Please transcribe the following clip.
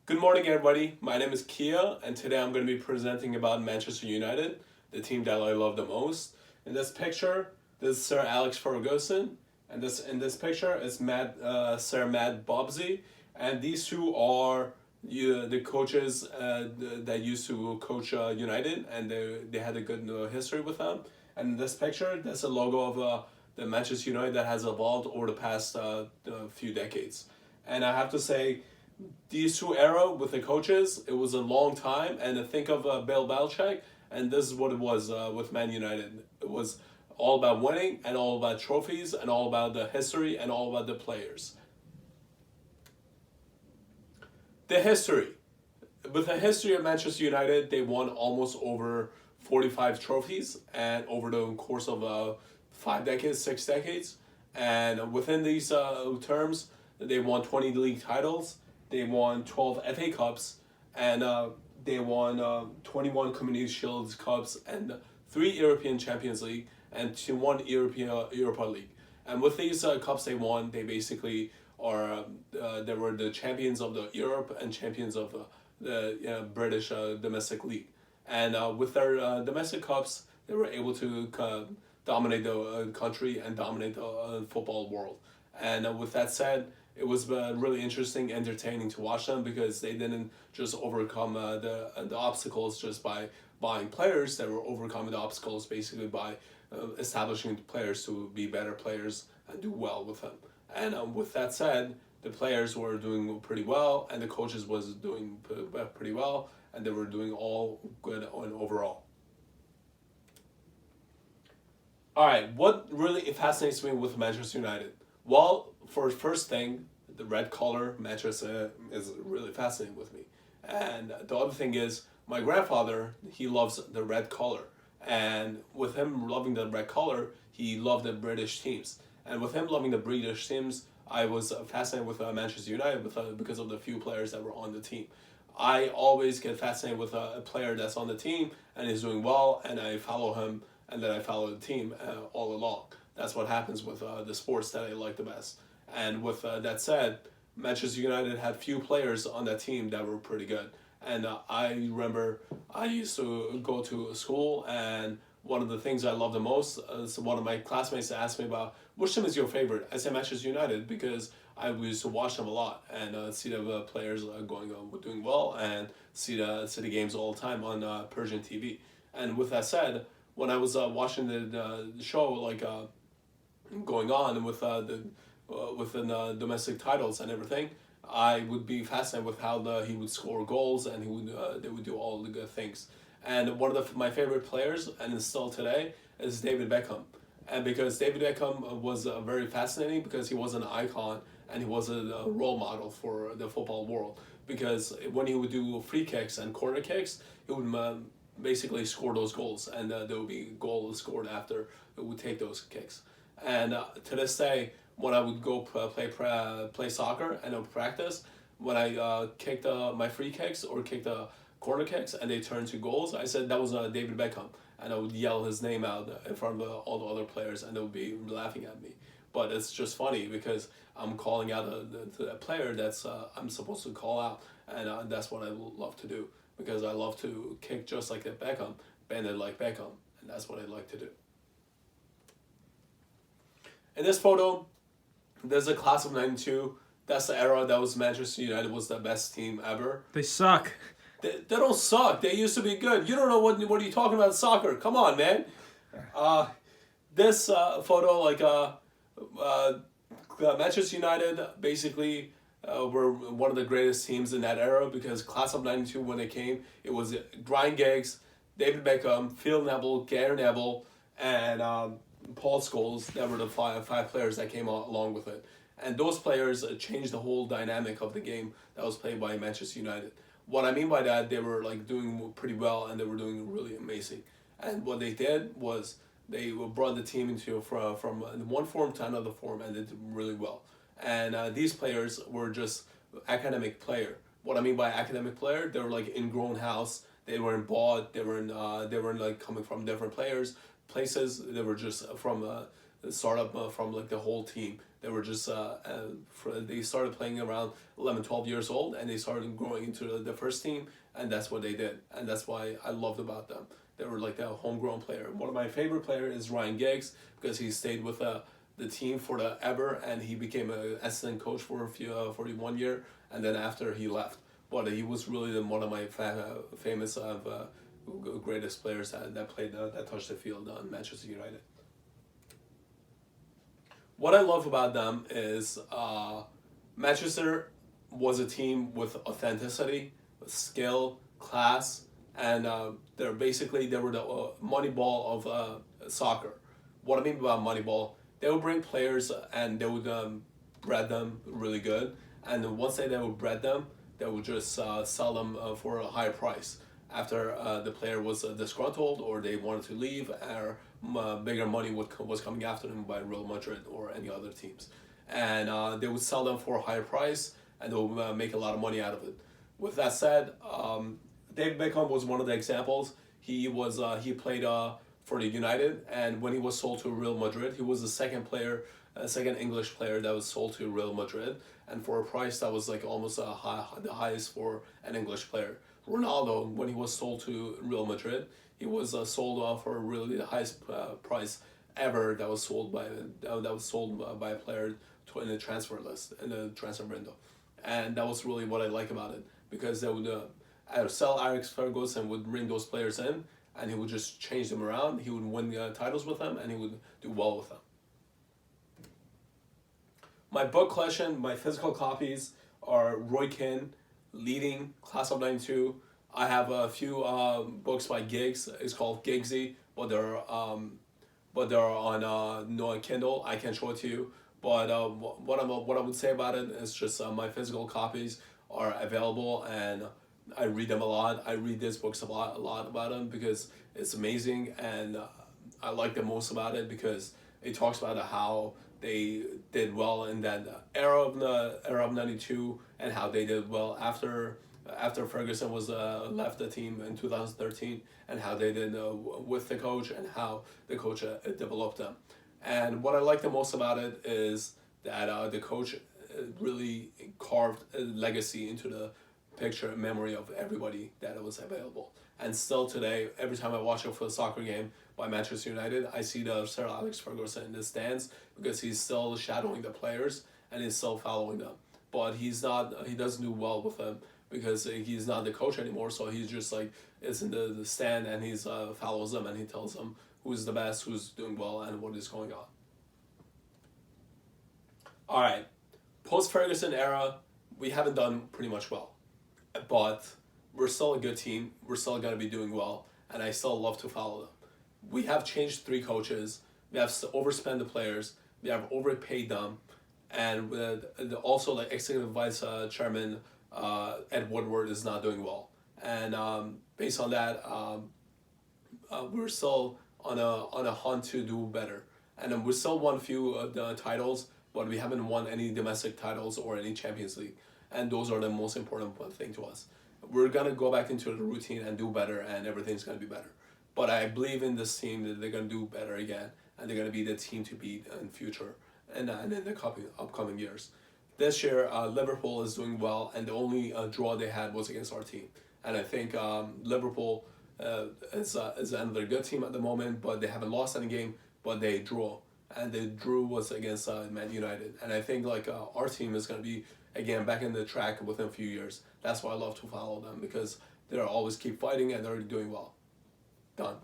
Good morning, everybody. My name is Kia, and today I'm going to be presenting about Manchester United, the team that I love the most. In this picture, this is Sir Alex Ferguson, and this in this picture is Sir Matt Bobsey, and these two are the coaches that used to coach United, and they had a good history with them. And in this picture, that's a logo of the Manchester United that has evolved over the past few decades. And I have to say, these two era with the coaches, it was a long time. And to think of Bill Belichick, and this is what it was with Man United. It was all about winning and all about trophies and all about the history and all about the players. The history. With the history of Manchester United, they won almost over 45 trophies and over the course of 5 decades, 6 decades. And within these terms, they won 20 league titles, they won 12 FA Cups, and they won 21 Community Shields Cups and 3 European Champions League and 1 European Europa League. And with these cups they won, they basically are they were the champions of the Europe and champions of the British domestic league. And with their domestic cups, they were able to dominate the country and dominate the football world. And with that said, it was really interesting, entertaining to watch them because they didn't just overcome the obstacles just by buying players. They were overcoming the obstacles basically by establishing the players to be better players and do well with them. And with that said, the players were doing pretty well, and the coaches was doing pretty well, and they were doing all good on overall. All right, what really fascinates me with Manchester United? Well, for first thing, the red color Manchester is really fascinating with me, and the other thing is my grandfather. He loves the red color, and with him loving the red color, he loved the British teams, and with him loving the British teams, I was fascinated with Manchester United because of the few players that were on the team. I always get fascinated with a player that's on the team and is doing well, and I follow him, and then I follow the team all along. That's what happens with the sports that I like the best. And with that said, Manchester United had few players on that team that were pretty good. And I remember I used to go to school, and one of the things I love the most is one of my classmates asked me about which team is your favorite. I said Manchester United because I used to watch them a lot and see the players doing well and see the games all the time on Persian TV. And with that said, when I was watching the show, going on with within domestic titles and everything, I would be fascinated with how he would score goals and they would do all the good things. And one of my favorite players, and still today, is David Beckham. And because David Beckham was very fascinating because he was an icon and he was a role model for the football world. Because when he would do free kicks and corner kicks, he would basically score those goals, and there would be goals scored after it would take those kicks. And to this day, when I would go play soccer and I would practice, when I kicked my free kicks or kicked the corner kicks and they turned to goals, I said that was David Beckham, and I would yell his name out in front of all the other players, and they would be laughing at me. But it's just funny because I'm calling out the player that's I'm supposed to call out, and that's what I love to do because I love to kick just like Beckham, bend it like Beckham, and that's what I like to do. In this photo, there's a class of '92. That's the era that was Manchester United was the best team ever. They suck. They don't suck. They used to be good. You don't know what are you talking about soccer? Come on, man. This photo, Manchester United basically were one of the greatest teams in that era because class of '92 when they came, it was Ryan Giggs, David Beckham, Phil Neville, Gary Neville, and Paul Scholes. That were the five players that came along with it. And those players changed the whole dynamic of the game that was played by Manchester United. What I mean by that, they were doing pretty well and they were doing really amazing. And what they did was they brought the team into from one form to another form, and they did really well. And these players were just academic player. What I mean by academic player, they were like ingrown house. They weren't bought. They weren't like coming from different places. They were just from the startup from like the whole team They were just they started playing around 11, 12 years old, and they started growing into the first team, and that's what they did, and that's why I loved about them. They were like a homegrown player. One of my favorite players is Ryan Giggs, because he stayed with the team for the ever, and he became an assistant coach for 1 year, and then after he left. But he was really one of my famous greatest players that played that touched the field on Manchester United. What I love about them is Manchester was a team with authenticity, skill, class, and they were the Moneyball of soccer. What I mean by Moneyball, they would bring players and they would breed them really good, and once they would breed them, they would just sell them for a higher price after the player was disgruntled or they wanted to leave, or bigger money was coming after them by Real Madrid or any other teams, and they would sell them for a higher price, and they would make a lot of money out of it. With that said, David Beckham was one of the examples. He played for the United, and when he was sold to Real Madrid, he was the second English player that was sold to Real Madrid, and for a price that was like almost the highest for an English player. Ronaldo, when he was sold to Real Madrid, he was sold for really the highest price ever that was sold by a player in the transfer list, in the transfer window, and that was really what I like about it, because they would sell Alex Ferguson, would bring those players in, and he would just change them around. He would win the titles with them, and he would do well with them. My book collection, my physical copies are Roy Keane, Leading, Class of '92. I have a few books by Giggs. It's called Giggsy, but they're on no Kindle. I can show it to you. But what I would say about it is just my physical copies are available, and I read them a lot. I read these books a lot about them because it's amazing, and I like the most about it because it talks about how they did well in that era of '92, and how they did well after Ferguson was left the team in 2013, and how they did with the coach, and how the coach developed them. And what I like the most about it is that the coach really carved a legacy into the picture and memory of everybody that was available. And still today, every time I watch a soccer game by Manchester United, I see the Sir Alex Ferguson in the stands, because he's still shadowing the players and he's still following them. But he doesn't do well with them because he's not the coach anymore. So he's just like is in the stand, and he's follows them, and he tells them who's the best, who's doing well, and what is going on. All right, post-Ferguson era, we haven't done pretty much well, but we're still a good team. We're still going to be doing well, and I still love to follow them. We have changed 3 coaches. We have overspent the players. We have overpaid them, and also the executive vice chairman Ed Woodward is not doing well. And based on that, we're still on a hunt to do better. And we still won a few titles, but we haven't won any domestic titles or any Champions League. And those are the most important thing to us. We're going to go back into the routine and do better, and everything's going to be better. But I believe in this team that they're going to do better again, and they're going to be the team to beat in future and in the upcoming years. This year, Liverpool is doing well, and the only draw they had was against our team. And I think Liverpool is another good team at the moment, but they haven't lost any game, but they drew. And the drew was against Man United. And I think our team is going to be, again, back in the track within a few years. That's why I love to follow them, because they'll always keep fighting and they're doing well. Done.